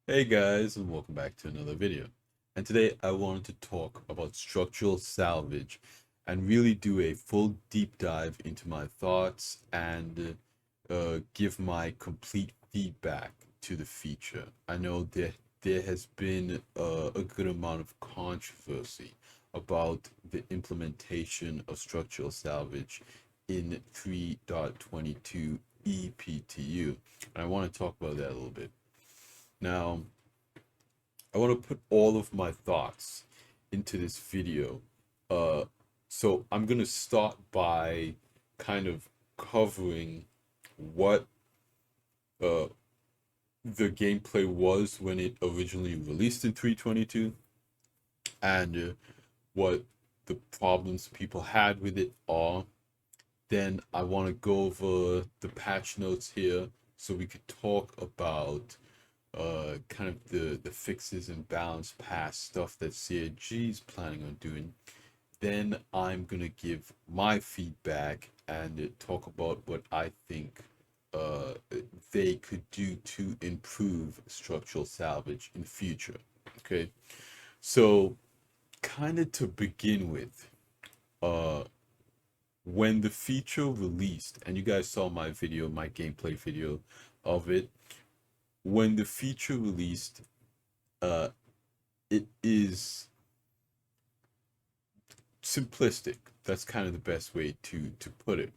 Hey guys, and welcome back to another video. And today I wanted to talk about structural salvage and really do a full deep dive into my thoughts and give my complete feedback to the feature. I know there has been a good amount of controversy about the implementation of structural salvage in 3.22 EPTU, and I want to talk about that a little bit. Now, I want to put all of my thoughts into this video. Uh, so I'm gonna start by kind of covering what uh, the gameplay was when it originally released in 322 and what the problems people had with it are. Then I want to go over the patch notes here so we could talk about kind of the fixes and balance pass stuff that CAG is planning on doing. Then I'm gonna give my feedback and talk about what I think uh, they could do to improve structural salvage in the future. Okay, so kind of to begin with, uh, when the feature released, and you guys saw my video, my gameplay video of it, when the feature released, uh, it is simplistic. That's kind of the best way to put it.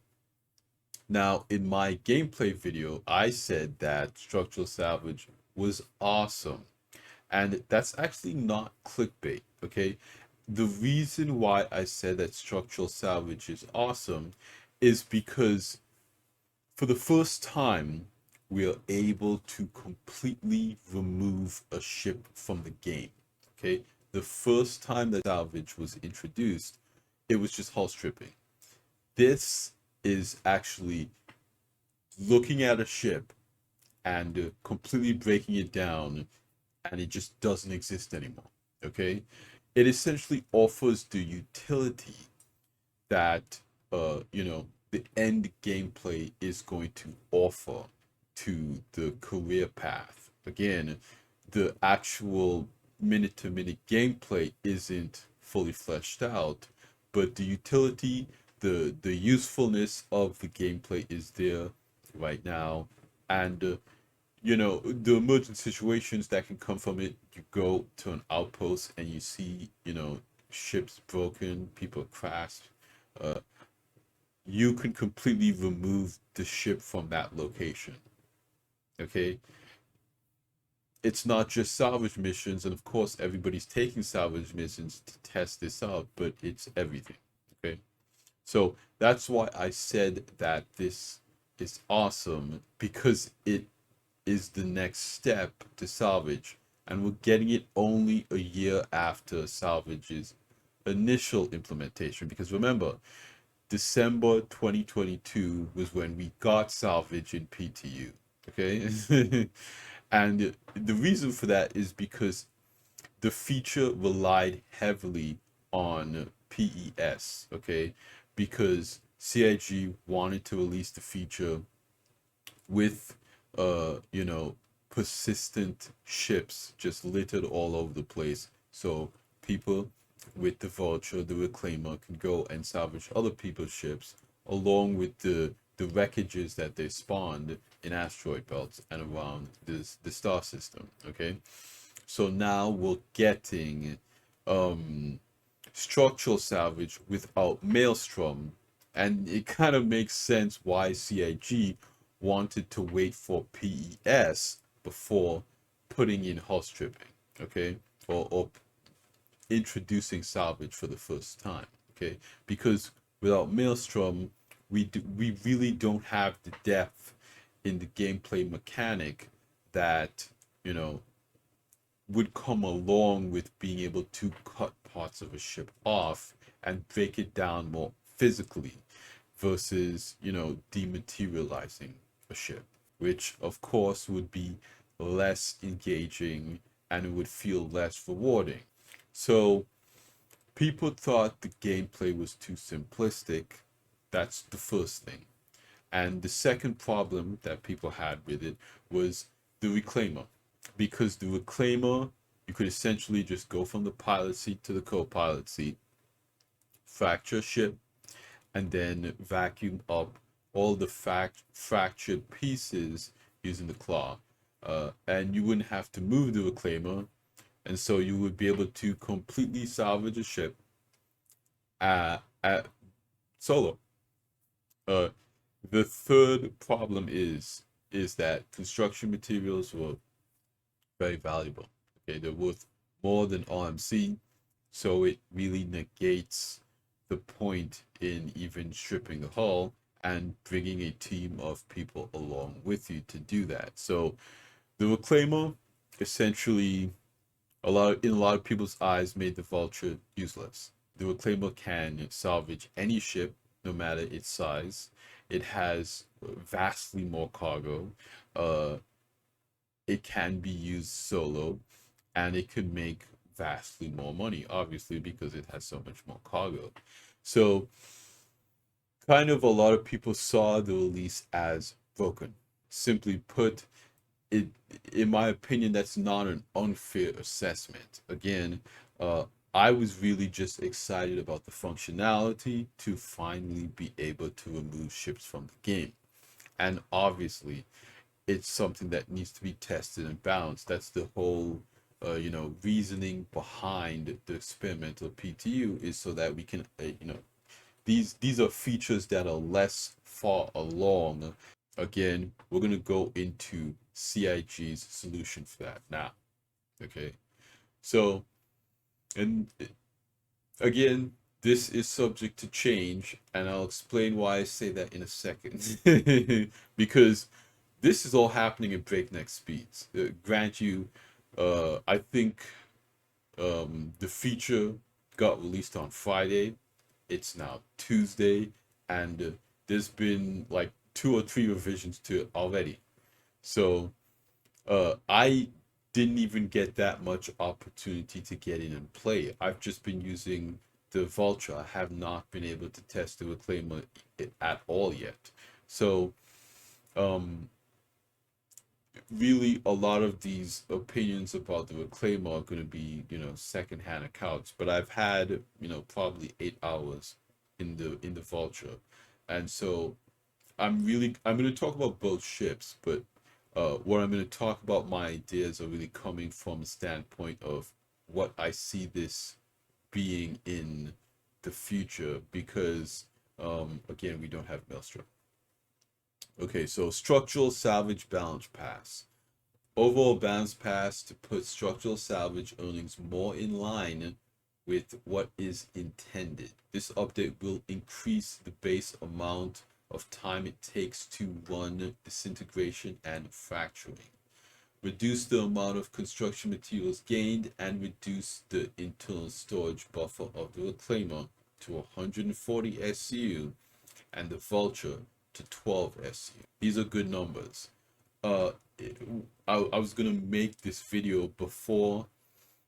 Now, in my gameplay video, I said that structural salvage was awesome. And that's actually not clickbait, okay? The reason why I said that structural salvage is awesome is because for the first time, we are able to completely remove a ship from the game. Okay, the first time that salvage was introduced, it was just hull stripping. This is actually looking at a ship and completely breaking it down, and it just doesn't exist anymore. Okay, it essentially offers the utility that the end gameplay is going to offer to the career path. Again, the actual minute to minute gameplay isn't fully fleshed out, but the utility, the usefulness of the gameplay is there right now, and the emergent situations that can come from it. You go to an outpost and you see ships broken, people crashed. uh, you can completely remove the ship from that location. Okay, it's not just salvage missions, and of course everybody's taking salvage missions to test this out, but it's everything. Okay, so that's why I said that this is awesome, because it is the next step to salvage, and we're getting it only a year after salvage's initial implementation. Because remember, December 2022 was when we got salvage in PTU. Okay. And the reason for that is because the feature relied heavily on PES. Okay. Because CIG wanted to release the feature with persistent ships just littered all over the place, so people with the vulture, the reclaimer, can go and salvage other people's ships along with the wreckages that they spawned in asteroid belts and around the star system. Okay, so now we're getting um structural salvage without Maelstrom, and it kind of makes sense why CIG wanted to wait for PES before putting in hull stripping, okay, or introducing salvage for the first time, okay, because without Maelstrom, we really don't have the depth in the gameplay mechanic that you know would come along with being able to cut parts of a ship off and break it down more physically versus, dematerializing a ship, which of course would be less engaging and it would feel less rewarding. So people thought the gameplay was too simplistic. That's the first thing. And the second problem that people had with it was the reclaimer. because the reclaimer, you could essentially just go from the pilot seat to the co-pilot seat, fracture ship, and then vacuum up all the fractured pieces using the claw. And you wouldn't have to move the reclaimer, and so you would be able to completely salvage a ship at solo. Uh, the third problem is that construction materials were very valuable. Okay, they're worth more than RMC, so it really negates the point in even stripping the hull and bringing a team of people along with you to do that. So the reclaimer essentially in a lot of people's eyes made the vulture useless. The reclaimer can salvage any ship, no matter its size. It has vastly more cargo. Uh, it can be used solo, and it could make vastly more money, obviously, because it has so much more cargo. So, kind of a lot of people saw the release as broken. Simply put, it, in my opinion, that's not an unfair assessment. Again, uh, I was really just excited about the functionality to finally be able to remove ships from the game. And obviously, it's something that needs to be tested and balanced. That's the whole, reasoning behind the experimental PTU is so that we can, these are features that are less far along. Again, we're gonna go into CIG's solution for that now. Okay, so and again, this is subject to change, and I'll explain why I say that in a second. Because this is all happening at breakneck speeds. Grant you, I think the feature got released on Friday. It's now Tuesday, and there's been like 2 or 3 revisions to it already. So I didn't even get that much opportunity to get in and play. I've just been using the Vulture. I have not been able to test the Reclaimer at all yet. So um, really, a lot of these opinions about the Reclaimer are going to be, secondhand accounts. But I've had, probably 8 hours in the Vulture, and so I'm going to talk about both ships, but what I'm going to talk about my ideas are really coming from a standpoint of what I see this being in the future because again we don't have Maelstrom. Okay, so structural salvage balance pass. Overall balance pass to put structural salvage earnings more in line with what is intended. This update will increase the base amount of time it takes to run disintegration and fracturing, reduce the amount of construction materials gained, and reduce the internal storage buffer of the reclaimer to 140 SU and the vulture to 12 SU. These are good numbers. Uh, I was gonna make this video before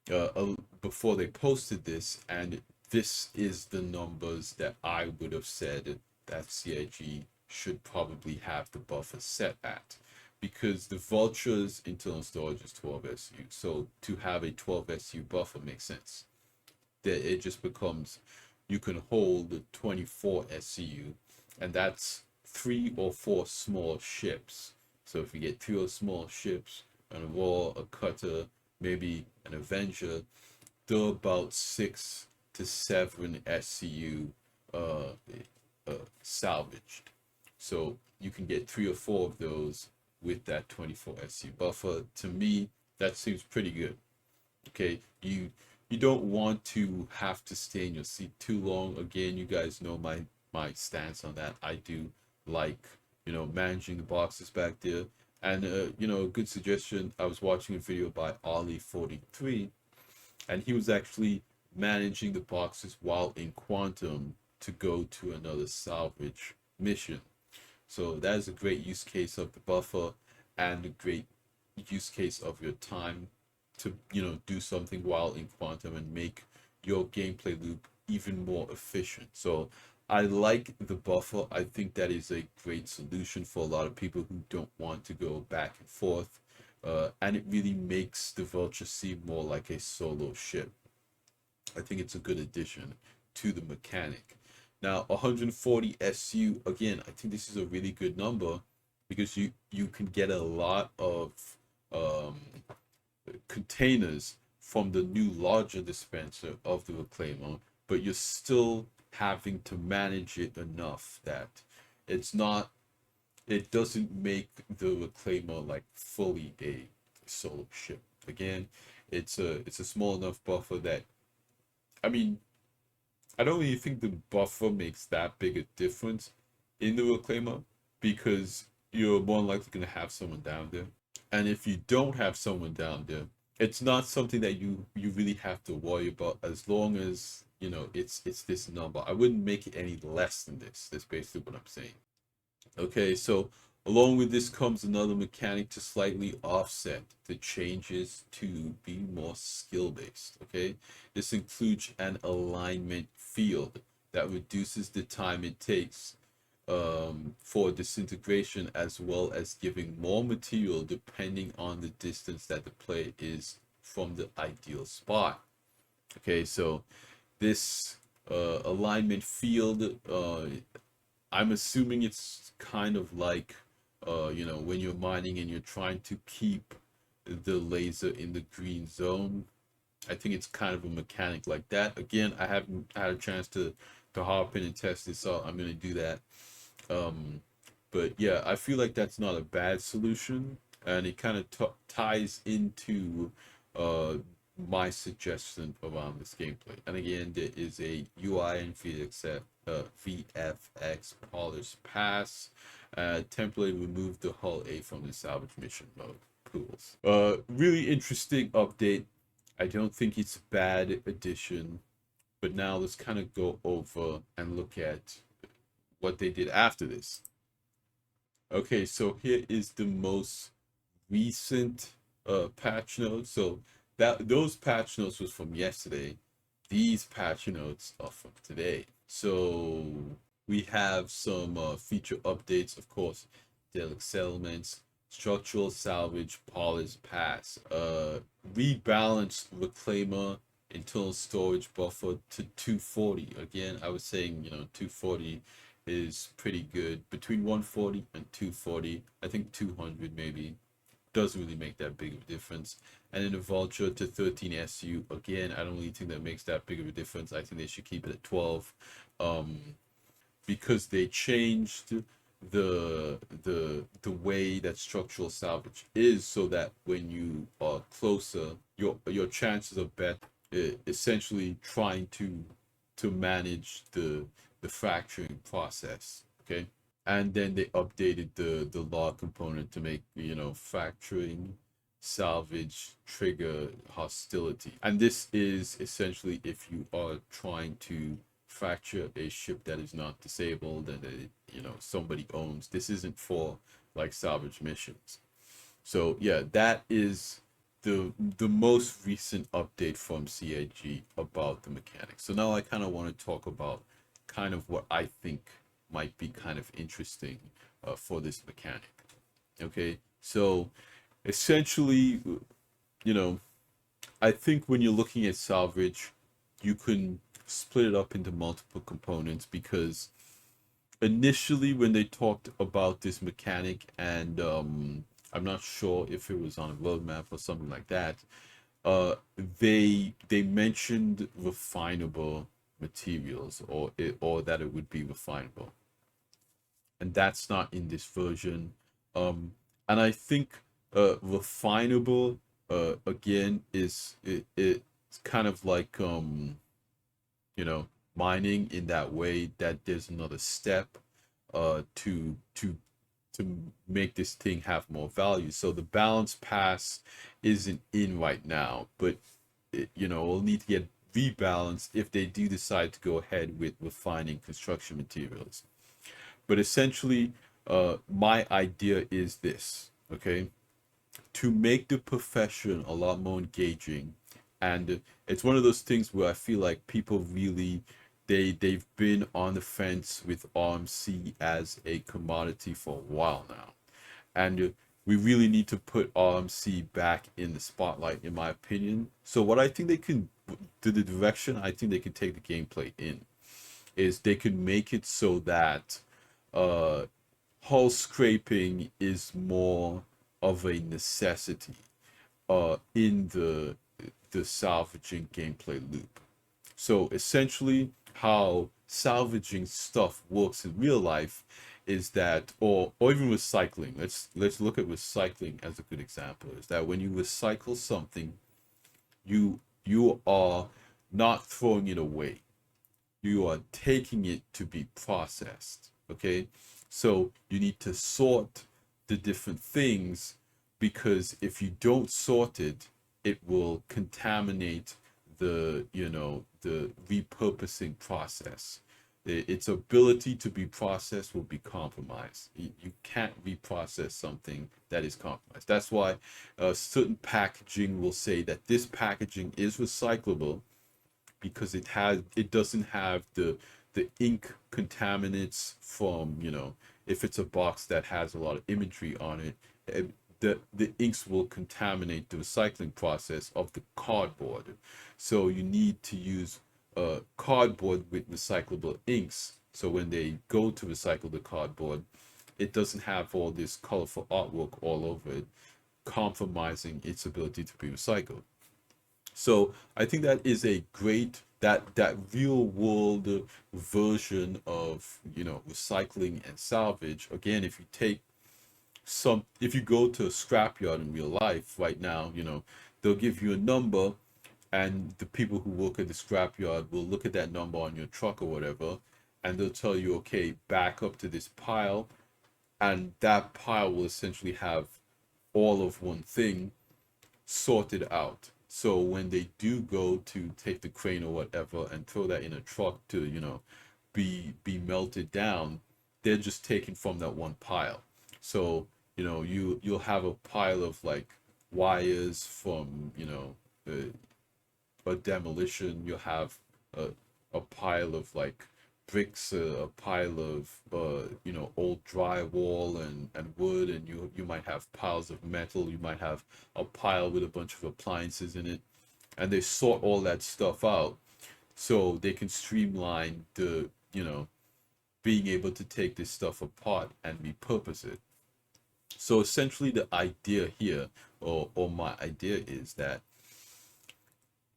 they posted this, and this is the numbers that I would have said that CIG should probably have the buffer set at, because the Vulture's internal storage is 12 SU, so to have a 12 SU buffer makes sense. That it just becomes you can hold 24 SCU, and that's 3 or 4 small ships. So if you get 2 small ships, and a War, a Cutter, maybe an Avenger, they're about 6 to 7 SCU salvaged. So you can get 3 or 4 of those with that 24 SCU buffer. To me, that seems pretty good. Okay, you don't want to have to stay in your seat too long. Again, you guys know my stance on that. I do like managing the boxes back there. And a good suggestion. I was watching a video by Ollie43, and he was actually managing the boxes while in quantum to go to another salvage mission. So that is a great use case of the buffer and a great use case of your time to do something while in quantum and make your gameplay loop even more efficient. So I like the buffer. I think that is a great solution for a lot of people who don't want to go back and forth and it really makes the Vulture seem more like a solo ship. I think it's a good addition to the mechanic. Now, 140 SU, again, I think this is a really good number because you can get a lot of um, containers from the new larger dispenser of the Reclaimer, but you're still having to manage it enough that it's not, it doesn't make the Reclaimer like fully a solo ship. Again, it's a small enough buffer that, I mean, I don't really think the buffer makes that big a difference in the Reclaimer because you're more likely going to have someone down there. And if you don't have someone down there, it's not something that you really have to worry about as long as it's this number. I wouldn't make it any less than this. That's basically what I'm saying. Okay, so along with this comes another mechanic to slightly offset the changes to be more skill based. Okay, this includes an alignment field that reduces the time it takes for disintegration, as well as giving more material depending on the distance that the player is from the ideal spot. Okay, so this alignment field, I'm assuming it's kind of like, when you're mining and you're trying to keep the laser in the green zone. I think it's kind of a mechanic like that. Again, I haven't had a chance to hop in and test this out. I'm gonna do that. Um, but yeah, I feel like that's not a bad solution, and it kind of ties into uh, my suggestion around this gameplay. And again, there is a UI and VFX polish pass. Temporarily remove the hull A from the salvage mission mode pools. Really interesting update. I don't think it's a bad addition, but now let's kind of go over and look at what they did after this. Okay, so here is the most recent patch notes. So that those patch notes was from yesterday. These patch notes are from today. So we have some feature updates, of course, Delix elements, structural salvage, polish pass, rebalance reclaimer, internal storage buffer to 240. Again, I was saying, 240 is pretty good. Between 140 and 240, I think 200 maybe doesn't really make that big of a difference. And then the Vulture to 13 SU, again, I don't really think that makes that big of a difference. I think they should keep it at 12, because they changed the way that structural salvage is, so that when you are closer, your chances are better. Essentially, trying to manage the fracturing process. Okay, and then they updated the law component to make fracturing salvage trigger hostility, and this is essentially if you are trying to fracture a ship that is not disabled and that somebody owns. This isn't for like salvage missions. So yeah, that is the most recent update from CIG about the mechanics. So now I kind of want to talk about kind of what I think might be kind of interesting for this mechanic. Okay, so essentially, you know, I think when you're looking at salvage, you can split it up into multiple components, because initially when they talked about this mechanic, and I'm not sure if it was on a roadmap or something like that, they mentioned refinable materials, or that it would be refinable, and that's not in this version. And I think refinable, again, it's kind of like mining, in that way that there's another step to make this thing have more value. So the balance pass isn't in right now, but we'll need to get rebalanced if they do decide to go ahead with refining construction materials. But essentially, my idea is this, okay? To make the profession a lot more engaging, and it's one of those things where I feel like people really they've been on the fence with RMC as a commodity for a while now, and we really need to put RMC back in the spotlight, in my opinion. So what I think they can do, the direction I think they can take the gameplay in, is they can make it so that uh hull scraping is more of a necessity in the salvaging gameplay loop. So essentially, how salvaging stuff works in real life is that, or even recycling. Let's look at recycling as a good example. Is that when you recycle something, you are not throwing it away. You are taking it to be processed. Okay, so you need to sort the different things, because if you don't sort it, it will contaminate the repurposing process. Its ability to be processed will be compromised. You can't reprocess something that is compromised. That's why certain packaging will say that this packaging is recyclable, because it doesn't have the ink contaminants from, if it's a box that has a lot of imagery on it, the inks will contaminate the recycling process of the cardboard. So you need to use cardboard with recyclable inks, so when they go to recycle the cardboard, it doesn't have all this colorful artwork all over it, compromising its ability to be recycled. So I think that is a great, that real world version of, recycling and salvage. Again, if you go to a scrapyard in real life right now, they'll give you a number, and the people who work at the scrapyard will look at that number on your truck or whatever, and they'll tell you, okay, back up to this pile, and that pile will essentially have all of one thing sorted out. So when they do go to take the crane or whatever and throw that in a truck to, be melted down, they're just taken from that one pile. So, you'll have a pile of like wires from, a demolition. You'll have a pile of like bricks, a pile of old drywall and wood, and you might have piles of metal. You might have a pile with a bunch of appliances in it, and they sort all that stuff out so they can streamline the being able to take this stuff apart and repurpose it. So essentially, the idea here, or my idea, is that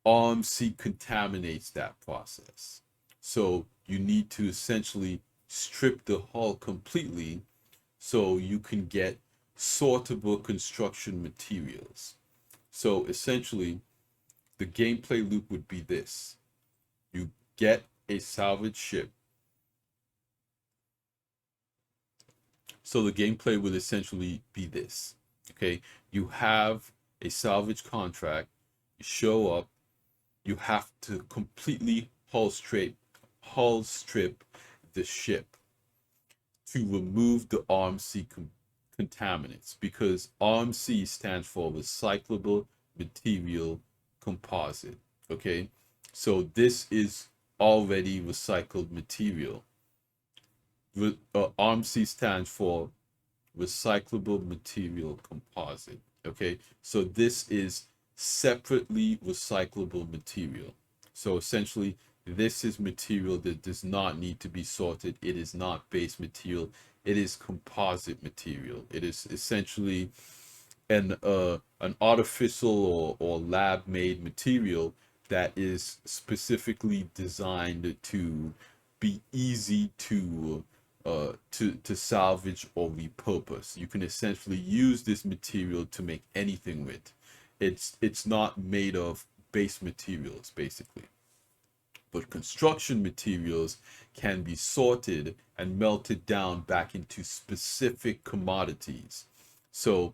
RMC contaminates that process. So you need to essentially strip the hull completely so you can get sortable construction materials. So essentially, the gameplay loop would be this: you get a salvage ship. So the gameplay would essentially be this. Okay, you have a salvage contract, you show up, you have to completely hull strip the ship to remove the RMC contaminants, because RMC stands for recyclable material composite. Okay, so this is already recycled material. RMC stands for recyclable material composite. Okay, so this is separately recyclable material. So essentially, this is material that does not need to be sorted. It is not base material. It is composite material. It is essentially an artificial or lab made material that is specifically designed to be easy to salvage or repurpose. You can essentially use this material to make anything with. It's not made of base materials, basically. But construction materials can be sorted and melted down back into specific commodities. So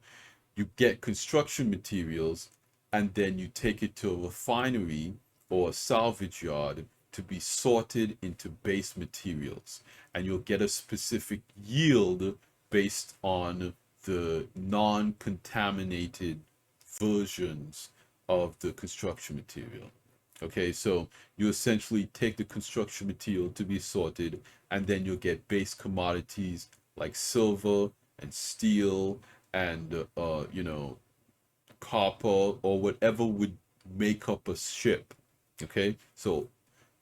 you get construction materials, and then you take it to a refinery or a salvage yard to be sorted into base materials, and you'll get a specific yield based on the non-contaminated versions of the construction material. Okay, so you essentially take the construction material to be sorted, and then you'll get base commodities like silver and steel and copper or whatever would make up a ship. Okay, so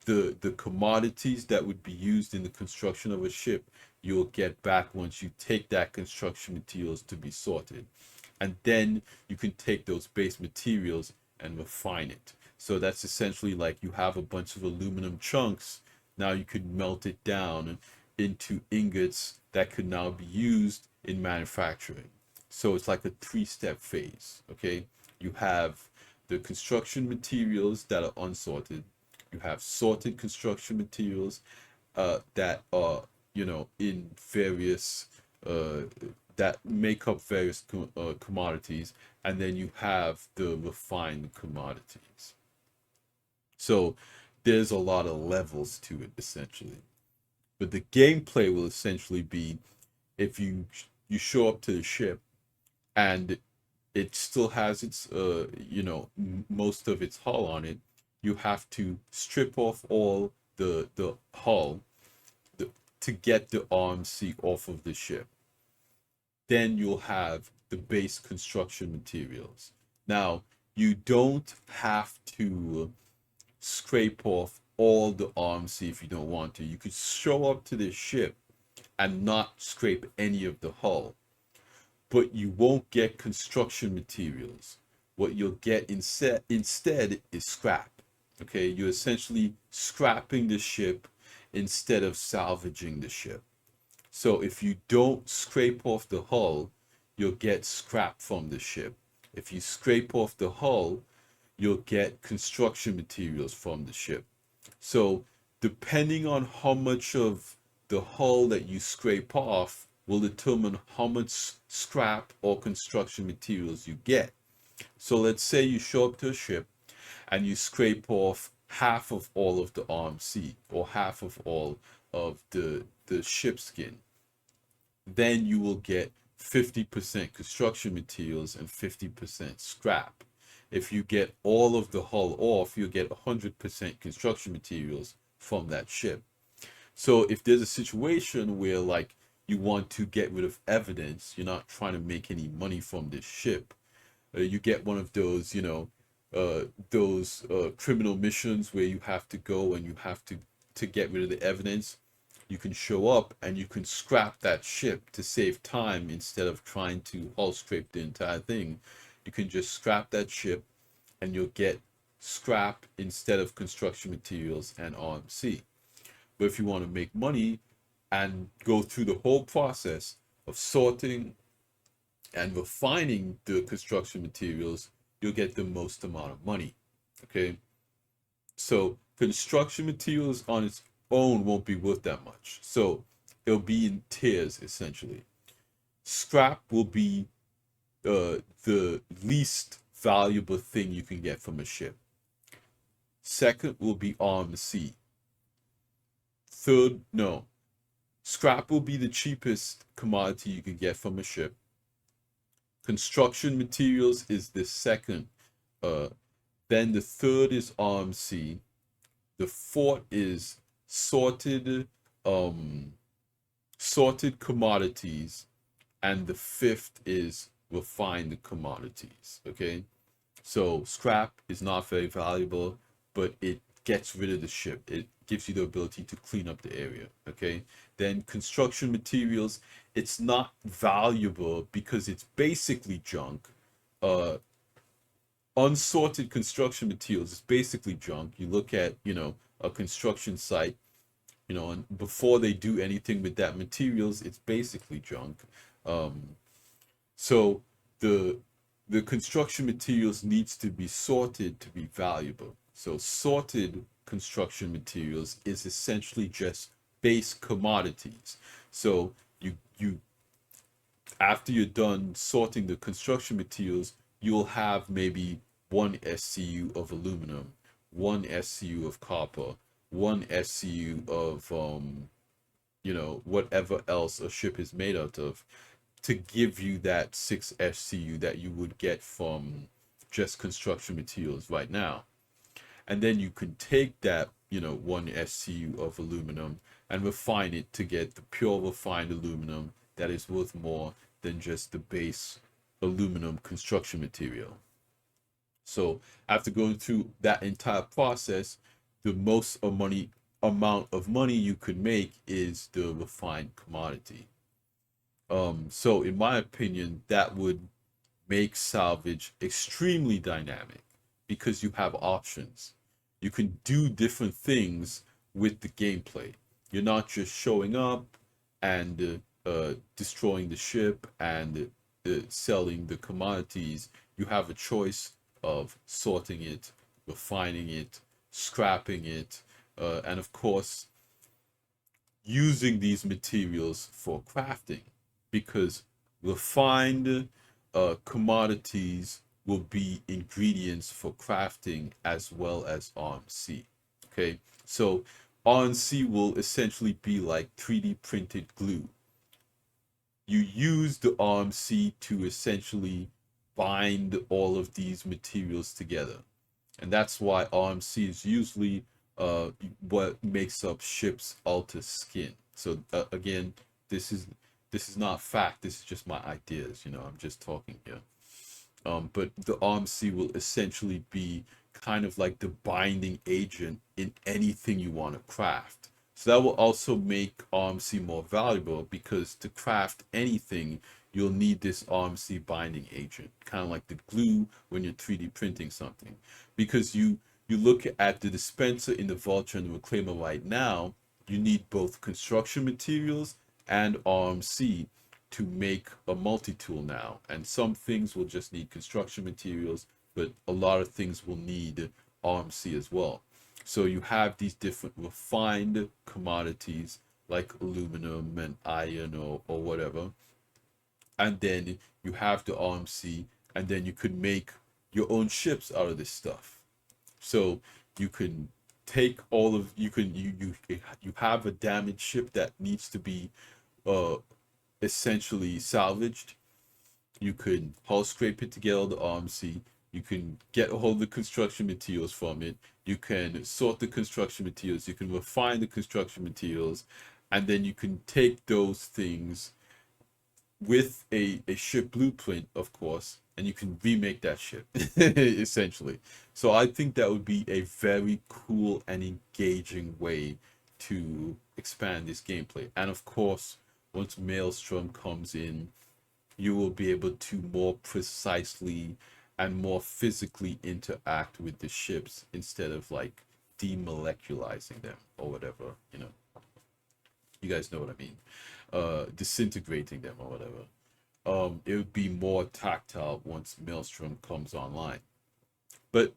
the commodities that would be used in the construction of a ship, you'll get back once you take that construction materials to be sorted, and then you can take those base materials and refine it. So that's essentially like you have a bunch of aluminum chunks. Now you could melt it down into ingots that could now be used in manufacturing. So it's like a three-step phase. Okay, you have the construction materials that are unsorted. You have sorted construction materials that are, in various uh, that make up various commodities, and then you have the refined commodities. So there's a lot of levels to it essentially. But the gameplay will essentially be, if you show up to the ship and it still has its most of its hull on it, you have to strip off all the hull the, to get the RMC off of the ship. Then you'll have the base construction materials. Now, you don't have to scrape off all the RMC if you don't want to. You could show up to the ship and not scrape any of the hull, but you won't get construction materials. What you'll get instead is scrap. Okay, you're essentially scrapping the ship instead of salvaging the ship. So if you don't scrape off the hull, you'll get scrap from the ship. If you scrape off the hull, you'll get construction materials from the ship. So depending on how much of the hull that you scrape off will determine how much scrap or construction materials you get. So let's say you show up to a ship and you scrape off half of all of the RMC or half of all of the ship skin. Then you will get 50% construction materials and 50% scrap. If you get all of the hull off, you'll get 100% construction materials from that ship. So if there's a situation where like you want to get rid of evidence, you're not trying to make any money from this ship, you get one of those, those criminal missions where you have to go and you have to get rid of the evidence. You can show up and you can scrap that ship to save time instead of trying to hull scrape the entire thing. You can just scrap that ship and you'll get scrap instead of construction materials and RMC. But if you want to make money and go through the whole process of sorting and refining the construction materials, you'll get the most amount of money. Okay. So construction materials on its own won't be worth that much. So it'll be in tiers essentially. Scrap will be the least valuable thing you can get from a ship. Second will be RMC. Third, no. Scrap will be the cheapest commodity you can get from a ship. Construction materials is the second. Then the third is RMC. The fourth is sorted sorted commodities, and the fifth is refined commodities. Okay, so scrap is not very valuable, but it gets rid of the ship. It gives you the ability to clean up the area. Okay, then construction materials, it's not valuable because it's basically junk. uh Unsorted construction materials is basically junk. You look at, a construction site, and before they do anything with that materials, it's basically junk. So the the construction materials needs to be sorted to be valuable. So sorted construction materials is essentially just base commodities. So you after you're done sorting the construction materials, you'll have maybe one SCU of aluminum, one SCU of copper, one SCU of whatever else a ship is made out of, to give you that 6 SCU that you would get from just construction materials right now. And then you can take that, 1 SCU of aluminum and refine it to get the pure refined aluminum that is worth more than just the base aluminum construction material. So after going through that entire process, the most amount of money you could make is the refined commodity. So in my opinion, that would make salvage extremely dynamic because you have options. You can do different things with the gameplay. You're not just showing up and destroying the ship and selling the commodities. You have a choice of sorting it, refining it, scrapping it, and of course, using these materials for crafting, because refined commodities will be ingredients for crafting as well as RMC. Okay, so RMC will essentially be like 3D printed glue. You use the RMC to essentially bind all of these materials together. And that's why RMC is usually what makes up ships' outer skin. So again, this is not fact. This is just my ideas. I'm just talking here. But the RMC will essentially be kind of like the binding agent in anything you want to craft. So that will also make RMC more valuable, because to craft anything, you'll need this RMC binding agent, kind of like the glue when you're 3D printing something. Because you look at the dispenser in the Vulture and the Reclaimer right now, you need both construction materials and RMC to make a multi-tool now. And some things will just need construction materials, but a lot of things will need RMC as well. So you have these different refined commodities like aluminum and iron or whatever. And then you have the RMC, and then you could make your own ships out of this stuff. So you can take all of you have a damaged ship that needs to be essentially salvaged. You could hull scrape it together, the RMC. You can get a hold of the construction materials from it. You can sort the construction materials. You can refine the construction materials, and then you can take those things with a ship blueprint, of course, and you can remake that ship essentially. So I think that would be a very cool and engaging way to expand this gameplay. And of course, once Maelstrom comes in, you will be able to more precisely and more physically interact with the ships instead of like demolecularizing them or whatever. You guys know what I mean. Disintegrating them or whatever. It would be more tactile once Maelstrom comes online. But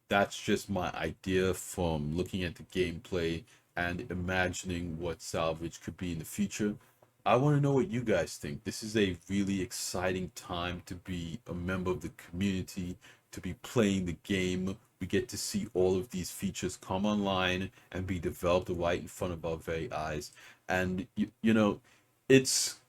that's just my idea from looking at the gameplay and imagining what salvage could be in the future. I want to know what you guys think. This is a really exciting time to be a member of the community, to be playing the game. We get to see all of these features come online and be developed right in front of our very eyes. And, it's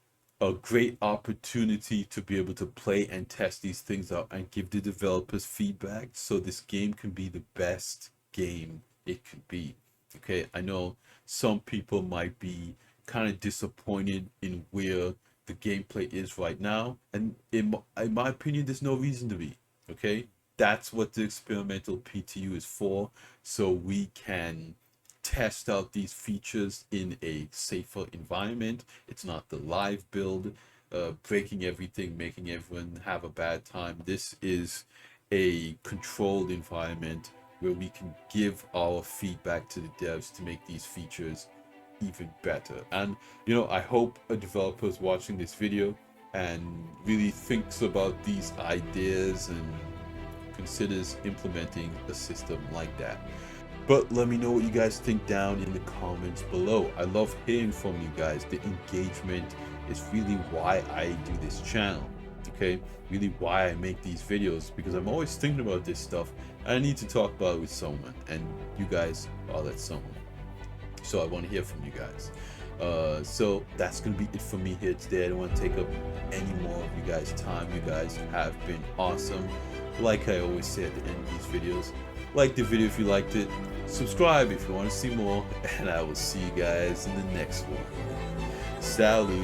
a great opportunity to be able to play and test these things out and give the developers feedback so this game can be the best game it could be. Okay, I know some people might be kind of disappointed in where the gameplay is right now, and in my opinion, there's no reason to be. Okay, that's what the experimental PTU is for, so we can test out these features in a safer environment. It's not the live build, breaking everything, making everyone have a bad time. This is a controlled environment where we can give our feedback to the devs to make these features even better. And I hope a developer is watching this video and really thinks about these ideas and considers implementing a system like that. But let me know what you guys think down in the comments below. I love hearing from you guys. The engagement is really why I do this channel. Okay, really why I make these videos, because I'm always thinking about this stuff and I need to talk about it with someone, and you guys are that someone. So I want to hear from you guys. So that's going to be it for me here today. I don't want to take up any more of you guys' time. You guys have been awesome. Like I always say at the end of these videos, like the video if you liked it, subscribe if you want to see more, and I will see you guys in the next one. Salut.